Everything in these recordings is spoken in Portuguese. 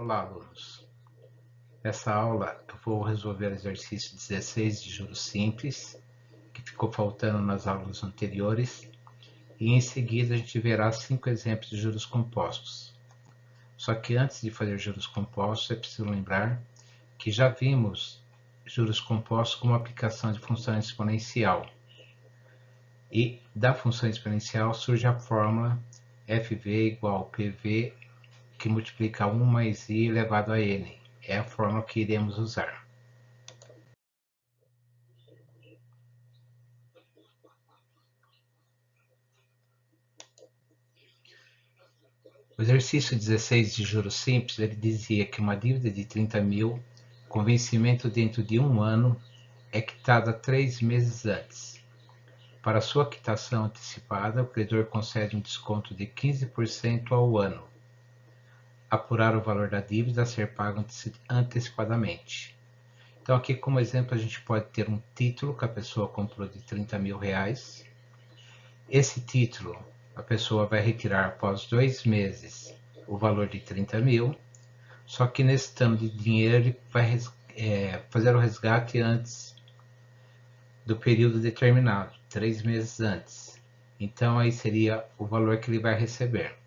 Olá, alunos. Nessa aula eu vou resolver o exercício 16 de juros simples, que ficou faltando nas aulas anteriores, e em seguida a gente verá 5 exemplos de juros compostos. Só que antes de fazer juros compostos é preciso lembrar que já vimos juros compostos como aplicação de função exponencial. E da função exponencial surge a fórmula FV igual a PV que multiplica 1 mais i elevado a n. É a fórmula que iremos usar. O exercício 16 de juros simples, ele dizia que uma dívida de 30 mil, com vencimento dentro de 1 ano, é quitada 3 meses antes. Para sua quitação antecipada, o credor concede um desconto de 15% ao ano. Apurar o valor da dívida a ser pago antecipadamente. Então aqui como exemplo a gente pode ter um título que a pessoa comprou de 30 mil reais. Esse título a pessoa vai retirar após 2 meses o valor de 30 mil, só que nesse tanto de dinheiro ele vai fazer o resgate antes do período determinado, 3 meses antes. Então aí seria o valor que ele vai receber.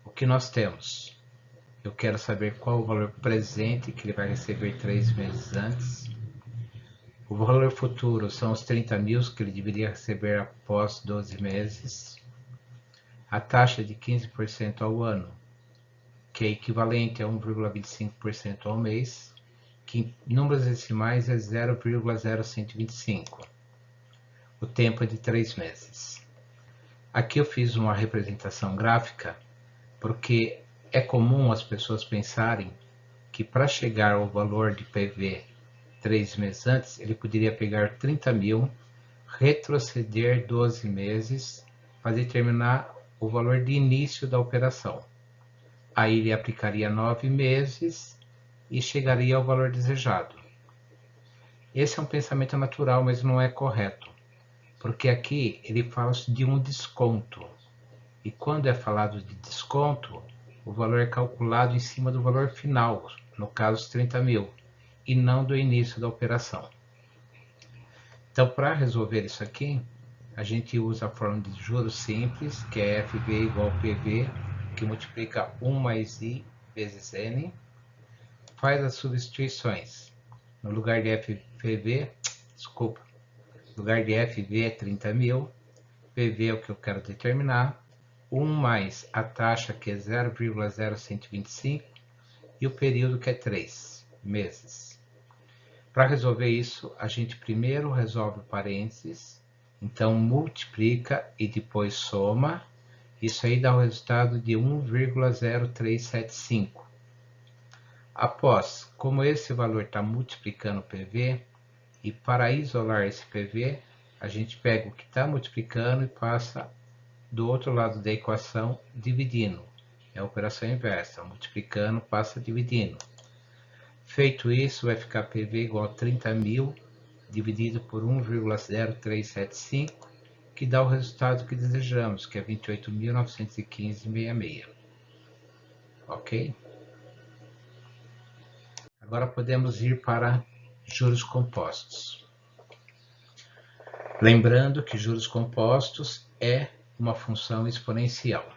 O que nós temos? Eu quero saber qual o valor presente que ele vai receber 3 meses antes. O valor futuro são os 30 mil que ele deveria receber após 12 meses. A taxa de 15% ao ano, que é equivalente a 1,25% ao mês, que em números decimais é 0,0125. O tempo é de 3 meses. Aqui eu fiz uma representação gráfica, porque é comum as pessoas pensarem que para chegar ao valor de PV 3 meses antes, ele poderia pegar 30 mil, retroceder 12 meses para determinar o valor de início da operação. Aí ele aplicaria 9 meses e chegaria ao valor desejado. Esse é um pensamento natural, mas não é correto, porque aqui ele fala de um desconto. E quando é falado de desconto, o valor é calculado em cima do valor final, no caso 30 mil, e não do início da operação. Então, para resolver isso aqui, a gente usa a fórmula de juros simples, que é FV igual a PV, que multiplica 1 mais I vezes N. Faz as substituições. No lugar de FV, no lugar de FV é 30 mil, PV é o que eu quero determinar, 1 mais a taxa, que é 0,0125, e o período, que é 3 meses. Para resolver isso, a gente primeiro resolve o parênteses, então multiplica e depois soma. Isso aí dá o resultado de 1,0375. Após, como esse valor está multiplicando o PV, e para isolar esse PV, a gente pega o que está multiplicando e passa do outro lado da equação dividindo. É a operação inversa, multiplicando passa dividindo. Feito isso, vai ficar PV igual a 30 mil dividido por 1,0375, que dá o resultado que desejamos, que é 28.915,66. Ok? Agora podemos ir para juros compostos. Lembrando que juros compostos é uma função exponencial.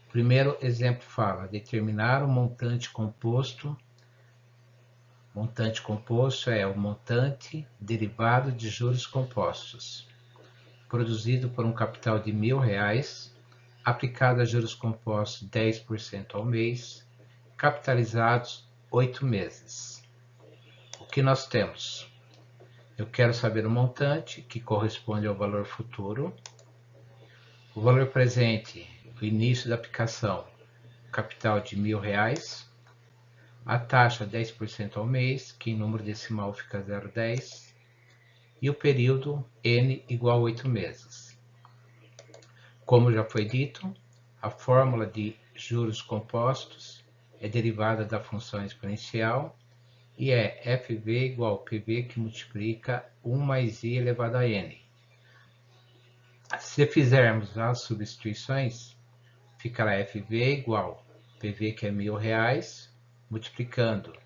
O primeiro exemplo fala determinar o montante composto. Montante composto é o montante derivado de juros compostos, produzido por um capital de R$1.000, aplicado a juros compostos 10% ao mês, capitalizados 8 meses. O que nós temos? Eu quero saber o montante, que corresponde ao valor futuro, o valor presente, o início da aplicação, capital de R$1.000, a taxa 10% ao mês, que em número decimal fica 0,10, e o período N igual a 8 meses. Como já foi dito, a fórmula de juros compostos é derivada da função exponencial e é FV igual a PV que multiplica 1 mais I elevado a N. Se fizermos as substituições, ficará FV igual a PV, que é R$ 1.000, multiplicando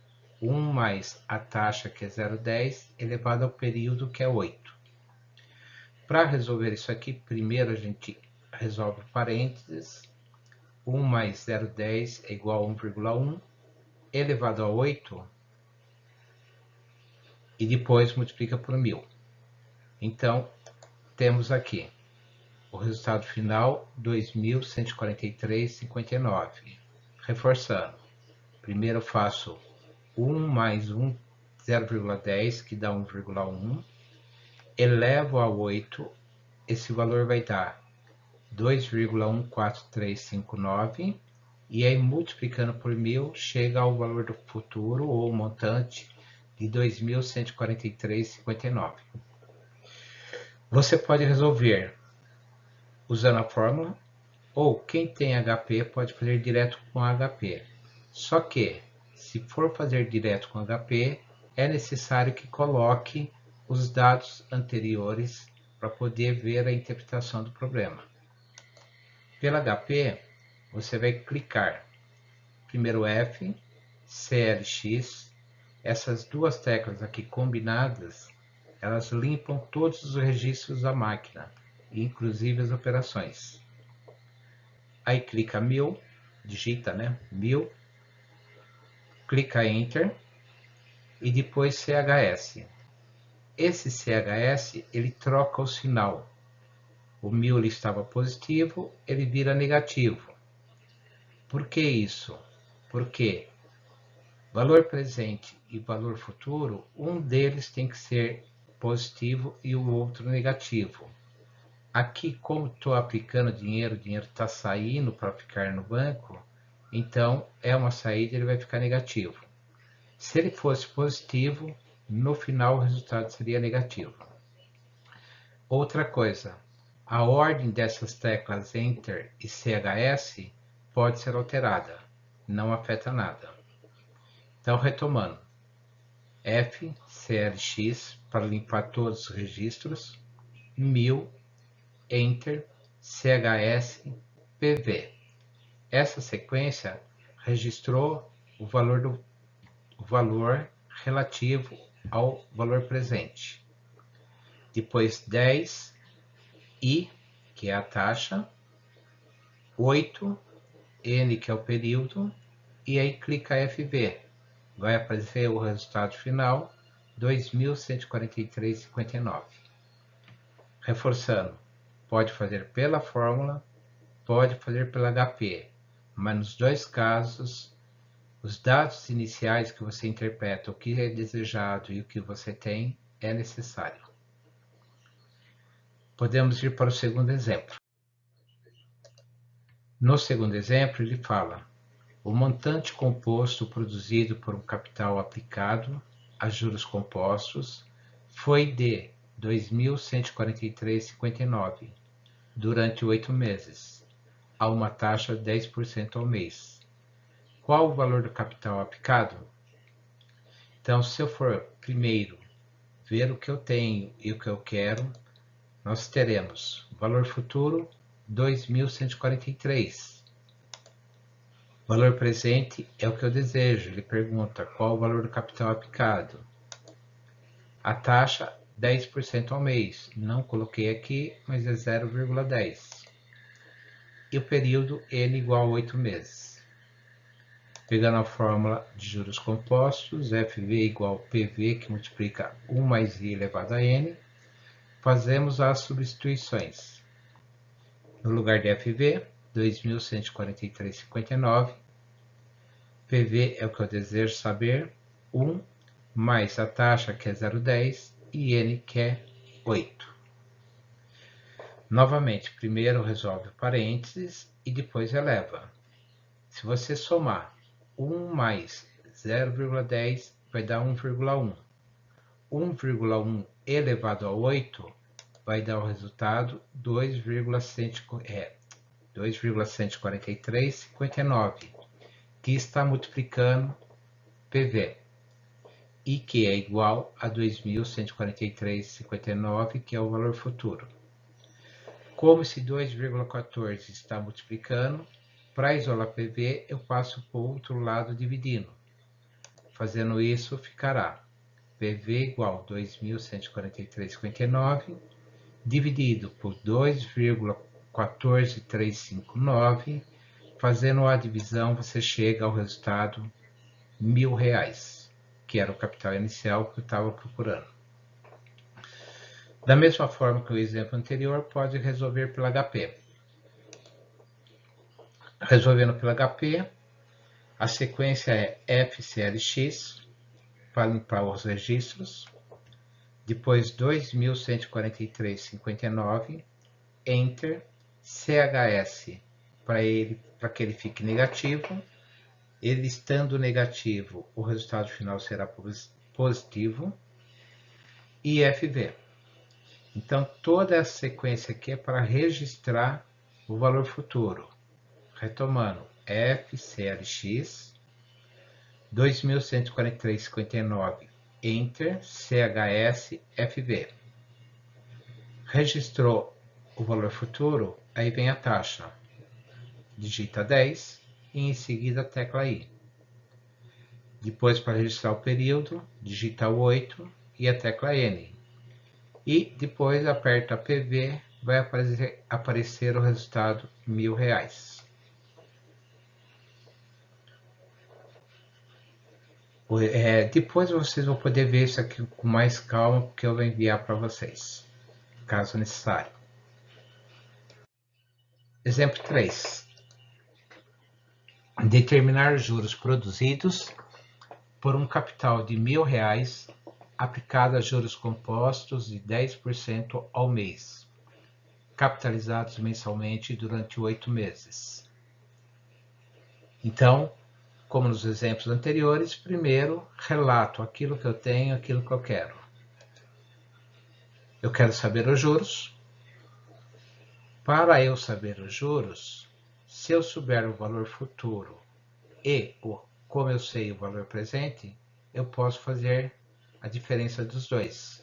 1 mais a taxa, que é 0,10, elevado ao período, que é 8. Para resolver isso aqui, primeiro a gente resolve o parênteses. 1 mais 0,10 é igual a 1,1 elevado a 8 e depois multiplica por 1.000. Então, temos aqui o resultado final, 2.143,59. Reforçando, primeiro eu faço 1 mais 1, 0,10, que dá 1,1, elevo a 8, esse valor vai dar 2,14359, e aí multiplicando por 1.000, chega ao valor do futuro, ou montante, de 2.143,59. Você pode resolver usando a fórmula, ou quem tem HP pode fazer direto com HP. Só que, se for fazer direto com HP, é necessário que coloque os dados anteriores para poder ver a interpretação do problema. Pela HP, você vai clicar primeiro F, CLX, essas duas teclas aqui combinadas, elas limpam todos os registros da máquina, inclusive as operações. Aí clica 1000, digita, 1000, clica Enter e depois CHS. Esse CHS, ele troca o sinal. O 1000 ele estava positivo, ele vira negativo. Por que isso? Porque valor presente e valor futuro, um deles tem que ser positivo e o outro negativo. Aqui, como estou aplicando dinheiro, o dinheiro está saindo para ficar no banco, então é uma saída, ele vai ficar negativo. Se ele fosse positivo, no final o resultado seria negativo. Outra coisa, a ordem dessas teclas Enter e CHS pode ser alterada, não afeta nada. Então, retomando, F, CLX para limpar todos os registros, 1000, Enter, CHS, PV. Essa sequência registrou o valor relativo ao valor presente. Depois 10, I, que é a taxa, 8, N, que é o período, e aí clica FV. Vai aparecer o resultado final, 2.143,59. Reforçando, pode fazer pela fórmula, pode fazer pela HP, mas nos dois casos, os dados iniciais que você interpreta, o que é desejado e o que você tem, é necessário. Podemos ir para o segundo exemplo. No segundo exemplo, ele fala: o montante composto produzido por um capital aplicado a juros compostos foi de 2.143,59 durante 8 meses, a uma taxa de 10% ao mês. Qual o valor do capital aplicado? Então, se eu for primeiro ver o que eu tenho e o que eu quero, nós teremos valor futuro 2.143. Valor presente é o que eu desejo. Ele pergunta qual o valor do capital aplicado. A taxa 10% ao mês. Não coloquei aqui, mas é 0,10. E o período N igual a 8 meses. Pegando a fórmula de juros compostos, FV igual a PV, que multiplica 1 mais I elevado a N, fazemos as substituições. No lugar de FV, 2.143,59. PV é o que eu desejo saber, 1 mais a taxa, que é 0,10, e N, que é 8. Novamente, primeiro resolve o parênteses e depois eleva. Se você somar 1 mais 0,10, vai dar 1,1. 1,1 elevado a 8 vai dar o resultado 2,143,59, que está multiplicando PV, e que é igual a 2.143,59, que é o valor futuro. Como esse 2,14 está multiplicando, Para isolar PV, eu passo para o outro lado dividindo. Fazendo isso, ficará PV igual a 2.143,59 dividido por 2,14359. Fazendo a divisão, você chega ao resultado R$ 1.000, que era o capital inicial que eu estava procurando. Da mesma forma que o exemplo anterior, pode resolver pelo HP. Resolvendo pelo HP, a sequência é FCLX, para limpar os registros, depois 2.143,59, Enter, CHS, para que ele fique negativo. Ele estando negativo, o resultado final será positivo, e FV. Então, toda essa sequência aqui é para registrar o valor futuro. Retomando, FCLX, 2.143,59, Enter, CHS, FV. Registrou o valor futuro, aí vem a taxa. Digita 10 e em seguida a tecla I. Depois, para registrar o período, digita 8 e a tecla N. E depois aperta PV, vai aparecer o resultado R$ 1.000. Depois vocês vão poder ver isso aqui com mais calma, porque eu vou enviar para vocês, caso necessário. Exemplo 3. Determinar os juros produzidos por um capital de R$ 1.000 aplicado a juros compostos de 10% ao mês, capitalizados mensalmente durante 8 meses. Então, como nos exemplos anteriores, primeiro relato aquilo que eu tenho, aquilo que eu quero. Eu quero saber os juros. Para eu saber os juros, se eu souber o valor futuro e como eu sei o valor presente, eu posso fazer a diferença dos dois.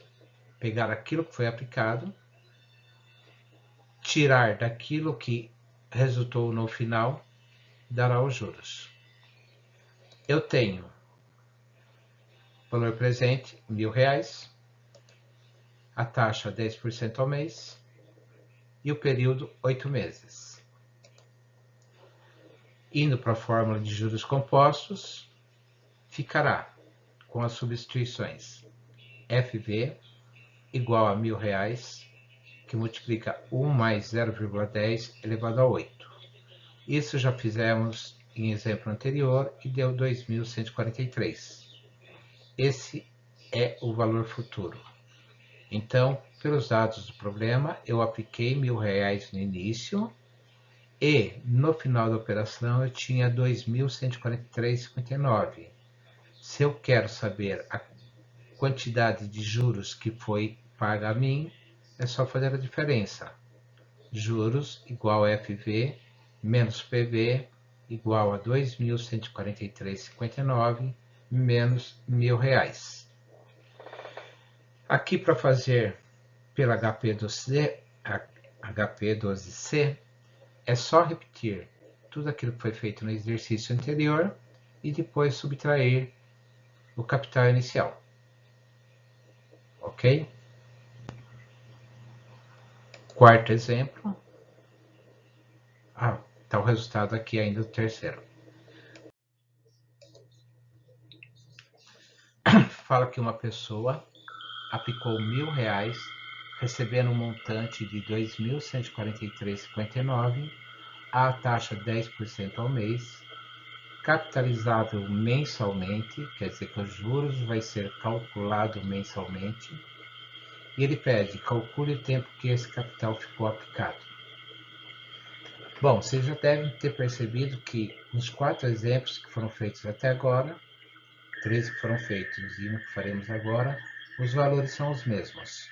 Pegar aquilo que foi aplicado, tirar daquilo que resultou no final, dará os juros. Eu tenho valor presente, R$ 1.000, a taxa 10% ao mês e o período 8 meses. Indo para a fórmula de juros compostos, ficará com as substituições FV igual a R$ 1.000, que multiplica 1 mais 0,10 elevado a 8. Isso já fizemos em exemplo anterior e deu 2.143. Esse é o valor futuro. Então, pelos dados do problema, eu apliquei R$ 1.000 no início e no final da operação eu tinha 2.143,59. Se eu quero saber a quantidade de juros que foi paga a mim, é só fazer a diferença. Juros igual a FV menos PV igual a 2.143,59 menos R$ 1.000. Aqui para fazer pela HP12C, é só repetir tudo aquilo que foi feito no exercício anterior e depois subtrair o capital inicial. Ok? Quarto exemplo. Está o resultado aqui ainda do terceiro. Fala que uma pessoa aplicou R$ 1.000, recebendo um montante de 2.143,59, a taxa 10% ao mês, capitalizável mensalmente, quer dizer que os juros vai ser calculado mensalmente, e ele pede, calcule o tempo que esse capital ficou aplicado. Bom, vocês já devem ter percebido que nos 4 exemplos que foram feitos até agora, 3 que foram feitos e 1 que faremos agora, os valores são os mesmos.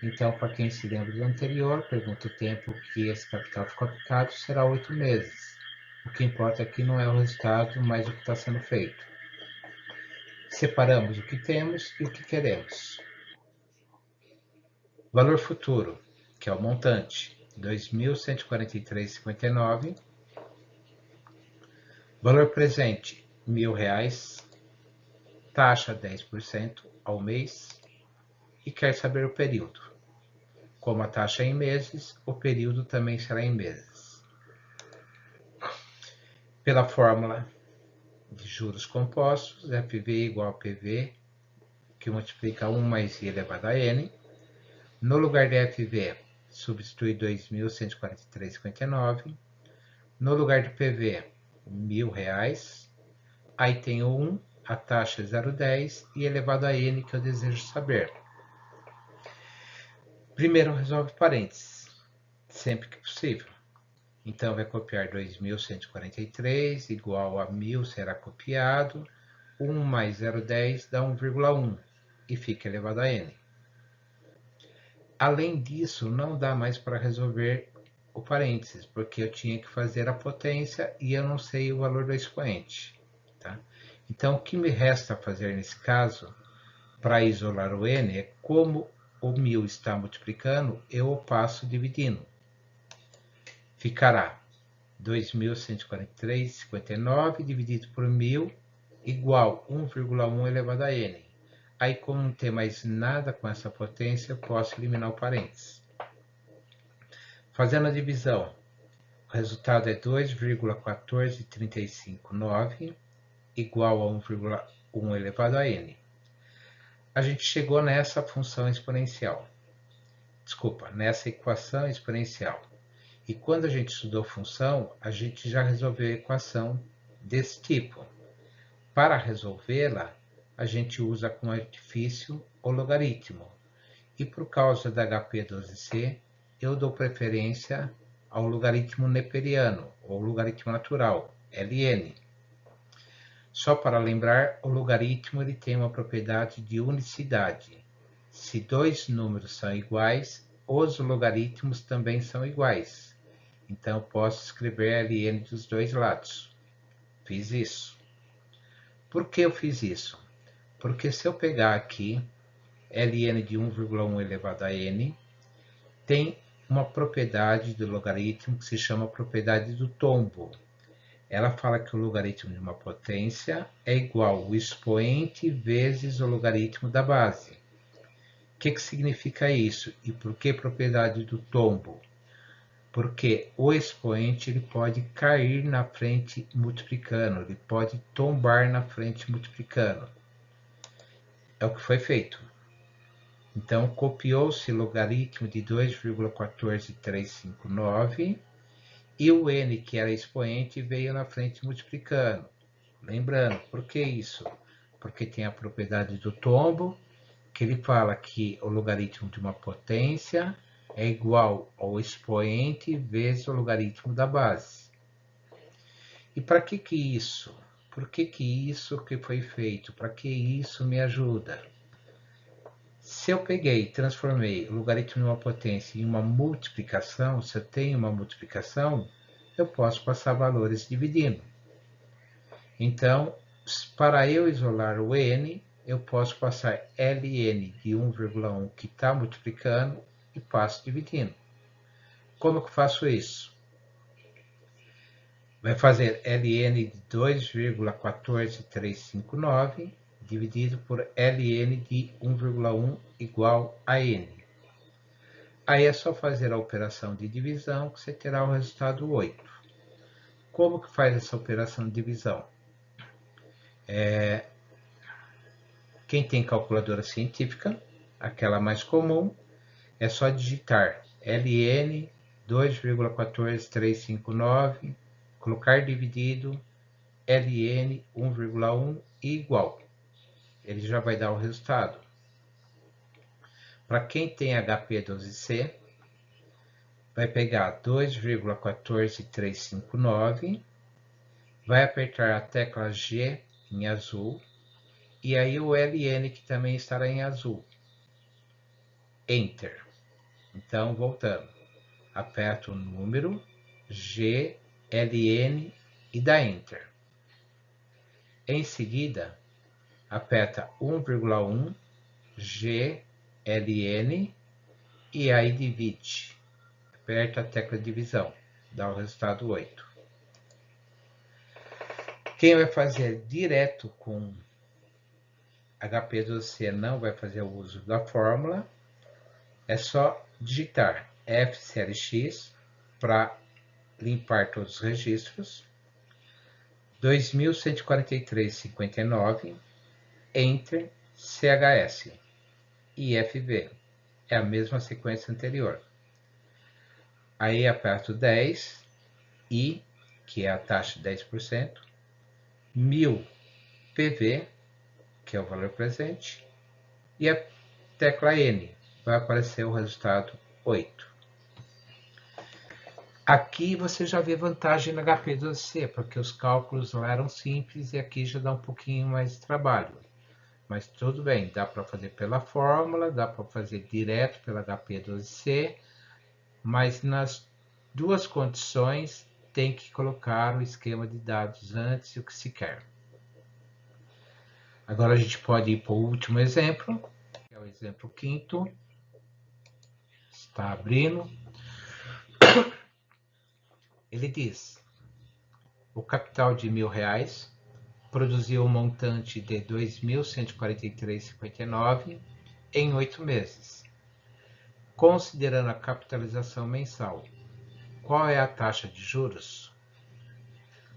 Então, para quem se lembra do anterior, pergunta o tempo que esse capital ficou aplicado, será 8 meses. O que importa aqui não é o resultado, mas o que está sendo feito. Separamos o que temos e o que queremos. Valor futuro, que é o montante, 2.143,59, Valor presente, R$ 1.000, taxa 10% ao mês e quer saber o período. Como a taxa é em meses, o período também será em meses. Pela fórmula de juros compostos, FV igual a PV, que multiplica 1 mais I elevado a N. No lugar de FV, substitui 2.143,59. No lugar de PV, R$ 1.000. Aí tem o 1, a taxa é 0,10 e elevado a N, que eu desejo saber. Primeiro resolve parênteses, sempre que possível. Então, vai copiar 2.143 igual a 1.000 será copiado. 1 mais 0,10 dá 1,1 e fica elevado a N. Além disso, não dá mais para resolver o parênteses, porque eu tinha que fazer a potência e eu não sei o valor do expoente. Tá? Então, o que me resta fazer nesse caso, para isolar o N, é como o 1.000 está multiplicando, eu o passo dividindo. Ficará 2.143,59 dividido por 1.000 igual 1,1 elevado a N. Aí, como não tem mais nada com essa potência, eu posso eliminar o parênteses. Fazendo a divisão, o resultado é 2,14359 igual a 1,1 elevado a N. A gente chegou nessa função exponencial. Desculpa, nessa equação exponencial. E quando a gente estudou função, a gente já resolveu a equação desse tipo. Para resolvê-la, a gente usa com artifício o logaritmo. E por causa da HP12C, eu dou preferência ao logaritmo neperiano, ou logaritmo natural, LN. Só para lembrar, o logaritmo ele tem uma propriedade de unicidade. Se dois números são iguais, os logaritmos também são iguais. Então, eu posso escrever LN dos dois lados. Fiz isso. Por que eu fiz isso? Porque se eu pegar aqui Ln de 1,1 elevado a n, tem uma propriedade do logaritmo que se chama propriedade do tombo. Ela fala que o logaritmo de uma potência é igual ao expoente vezes o logaritmo da base. O que significa isso? E por que propriedade do tombo? Porque o expoente ele pode cair na frente multiplicando, ele pode tombar na frente multiplicando. É o que foi feito. Então, copiou-se o logaritmo de 2,14359 e o n, que era expoente, veio na frente multiplicando. Lembrando, por que isso? Porque tem a propriedade do tombo, que ele fala que o logaritmo de uma potência é igual ao expoente vezes o logaritmo da base. E para que isso? Por que isso que foi feito? Para que isso me ajuda? Se eu peguei e transformei o logaritmo de uma potência em uma multiplicação, se eu tenho uma multiplicação, eu posso passar valores dividindo. Então, para eu isolar o n, eu posso passar Ln de 1,1 que está multiplicando e passo dividindo. Como que eu faço isso? Vai fazer Ln de 2,14359 dividido por Ln de 1,1 igual a n. Aí é só fazer a operação de divisão que você terá o resultado 8. Como que faz essa operação de divisão? Quem tem calculadora científica, aquela mais comum, é só digitar Ln 2,14359, colocar dividido Ln 1,1 e igual. Ele já vai dar o resultado. Para quem tem HP12C, vai pegar 2,14359, vai apertar a tecla G em azul, e aí o Ln que também estará em azul. Enter. Então, voltando. Aperto o número, G, Ln e dá Enter. Em seguida, aperta 1,1, G, Ln e aí divide. Aperta a tecla divisão, dá o resultado 8. Quem vai fazer direto com HP12C não vai fazer o uso da fórmula, é só digitar FCLX para limpar todos os registros, 2143,59, Enter, CHS, IFV, é a mesma sequência anterior. Aí aperto 10, I, que é a taxa de 10%, 1000 PV, que é o valor presente, e a tecla N, vai aparecer o resultado 8. Aqui você já vê vantagem na HP12C, porque os cálculos lá eram simples e aqui já dá um pouquinho mais de trabalho. Mas tudo bem, dá para fazer pela fórmula, dá para fazer direto pela HP12C, mas nas duas condições tem que colocar o esquema de dados antes e o que se quer. Agora a gente pode ir para o último exemplo, que é o exemplo quinto. Está abrindo. Ele diz: o capital de R$1.000 produziu um montante de 2.143,59 em 8 meses. Considerando a capitalização mensal, qual é a taxa de juros?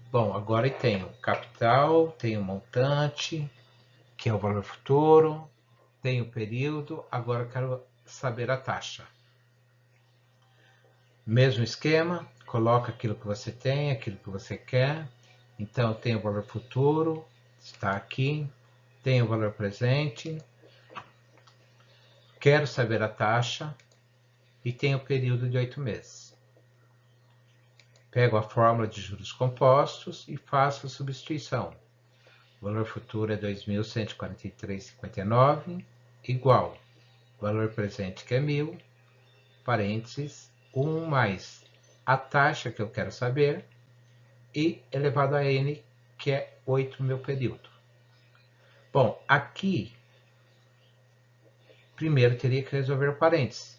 Bom, agora tem o capital, tem o montante, que é o valor futuro, tem o período, agora eu quero saber a taxa. Mesmo esquema, coloca aquilo que você tem, aquilo que você quer. Então, tem o valor futuro, está aqui, tem o valor presente, quero saber a taxa e tem o período de 8 meses. Pego a fórmula de juros compostos e faço a substituição. O valor futuro é 2.143,59, igual valor presente, que é 1.000, parênteses, 1 mais a taxa que eu quero saber, e elevado a n, que é 8 meu período. Bom, aqui, primeiro teria que resolver o parênteses,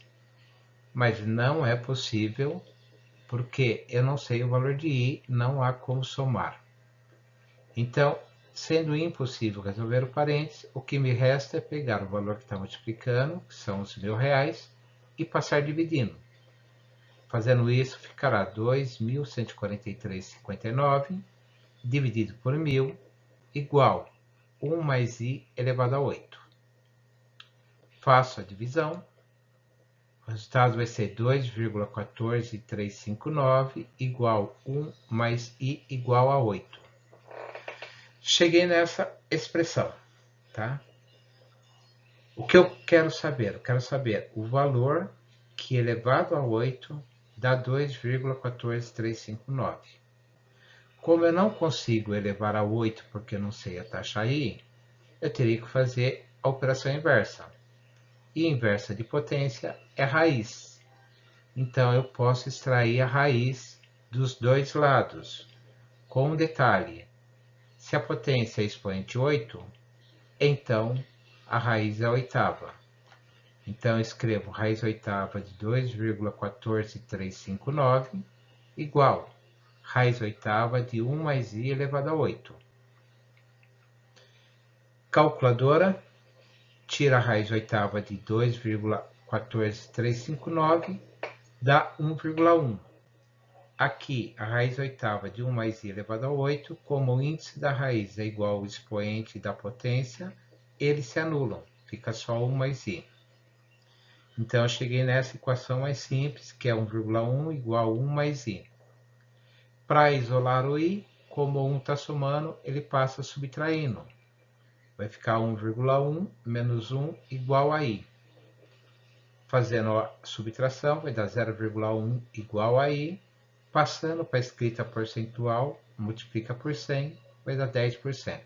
mas não é possível, porque eu não sei o valor de i, não há como somar. Então, sendo impossível resolver o parênteses, o que me resta é pegar o valor que está multiplicando, que são os R$1.000, e passar dividindo. Fazendo isso, ficará 2.143,59 dividido por 1.000 igual 1 mais i elevado a 8. Faço a divisão. O resultado vai ser 2,14359 igual 1 mais i igual a 8. Cheguei nessa expressão, tá? O que eu quero saber? Eu quero saber o valor que elevado a 8 dá 2,14359. Como eu não consigo elevar a 8 porque eu não sei a taxa i, eu teria que fazer a operação inversa. E inversa de potência é raiz. Então, eu posso extrair a raiz dos dois lados. Com um detalhe: se a potência é expoente 8, então a raiz é a oitava. Então, eu escrevo raiz oitava de 2,14359 igual raiz oitava de 1 mais i elevado a 8. Calculadora, tira a raiz oitava de 2,14359, dá 1,1. Aqui, a raiz oitava de 1 mais i elevado a 8, como o índice da raiz é igual ao expoente da potência, eles se anulam, fica só 1 mais i. Então, eu cheguei nessa equação mais simples, que é 1,1 igual a 1 mais i. Para isolar o i, como 1 está somando, ele passa subtraindo. Vai ficar 1,1 menos 1 igual a i. Fazendo a subtração, vai dar 0,1 igual a i. Passando para a escrita percentual, multiplica por 100, vai dar 10%.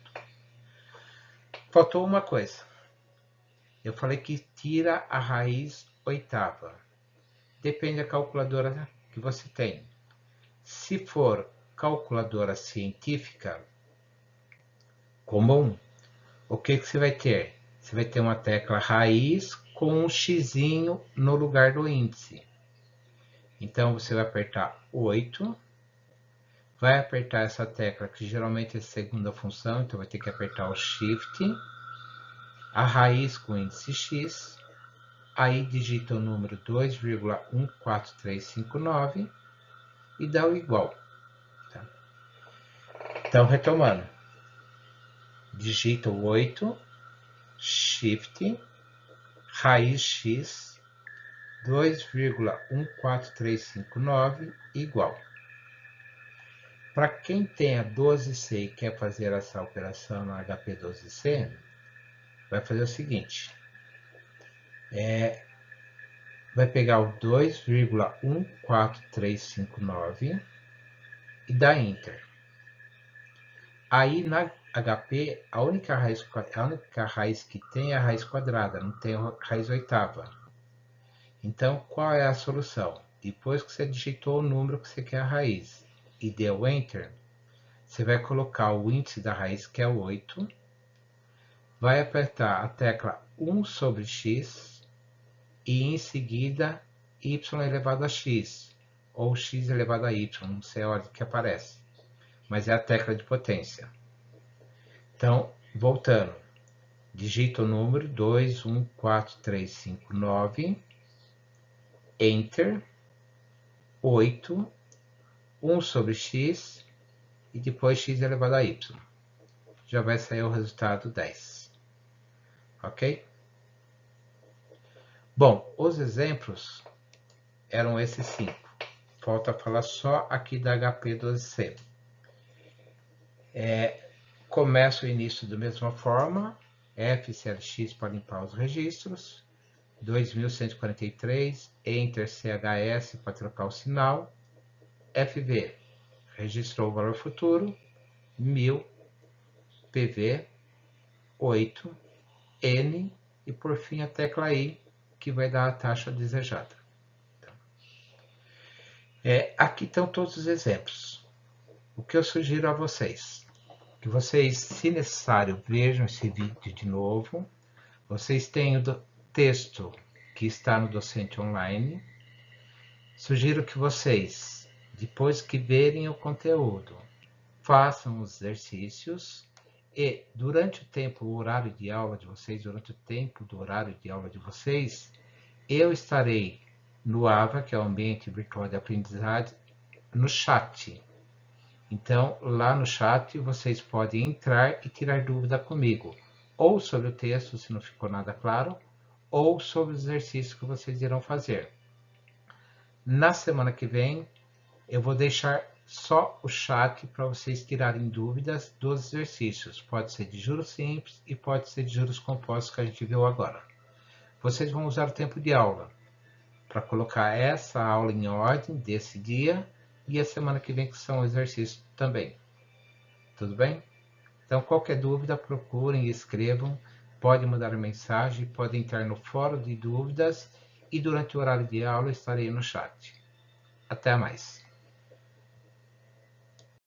Faltou uma coisa. Eu falei que tira a raiz oitava. Depende da calculadora que você tem. Se for calculadora científica comum, o que você vai ter? Você vai ter uma tecla raiz com um xizinho no lugar do índice. Então, você vai apertar 8, vai apertar essa tecla, que geralmente é a segunda função, então vai ter que apertar o Shift, a raiz com índice X, aí digita o número 2,14359 e dá o igual. Tá? Então, retomando, digita o 8, Shift, raiz X, 2,14359 igual. Para quem tem a 12C e quer fazer essa operação na HP 12C, vai fazer o seguinte, vai pegar o 2,14359 e dar Enter. Aí na HP, a única raiz que tem é a raiz quadrada, não tem a raiz oitava. Então, qual é a solução? Depois que você digitou o número que você quer a raiz e deu Enter, você vai colocar o índice da raiz, que é o 8, vai apertar a tecla 1 sobre x e em seguida y elevado a x, ou x elevado a y, não sei a ordem que aparece, mas é a tecla de potência. Então, voltando, digita o número 21459, Enter, 8, 1 sobre x e depois x elevado a y. Já vai sair o resultado 10. Ok? Bom, os exemplos eram esses 5. Falta falar só aqui da HP 12C. Começa o início da mesma forma, FCLX para limpar os registros, 2143, Enter CHS para trocar o sinal, FV, registrou o valor futuro, 1000, PV, 8, N e por fim a tecla I, que vai dar a taxa desejada. Aqui estão todos os exemplos. O que eu sugiro a vocês? Que vocês, se necessário, vejam esse vídeo de novo. Vocês têm o texto que está no Docente Online. Sugiro que vocês, depois que verem o conteúdo, façam os exercícios e durante o tempo, o horário de aula de vocês, eu estarei no AVA, que é o Ambiente Virtual de Aprendizagem, no chat. Então, lá no chat, vocês podem entrar e tirar dúvida comigo, ou sobre o texto, se não ficou nada claro, ou sobre os exercícios que vocês irão fazer. Na semana que vem, eu vou deixar só o chat para vocês tirarem dúvidas dos exercícios. Pode ser de juros simples e pode ser de juros compostos que a gente viu agora. Vocês vão usar o tempo de aula para colocar essa aula em ordem desse dia e a semana que vem que são exercícios também. Tudo bem? Então, qualquer dúvida, procurem e escrevam. Podem mandar mensagem, podem entrar no fórum de dúvidas e durante o horário de aula estarei no chat. Até mais!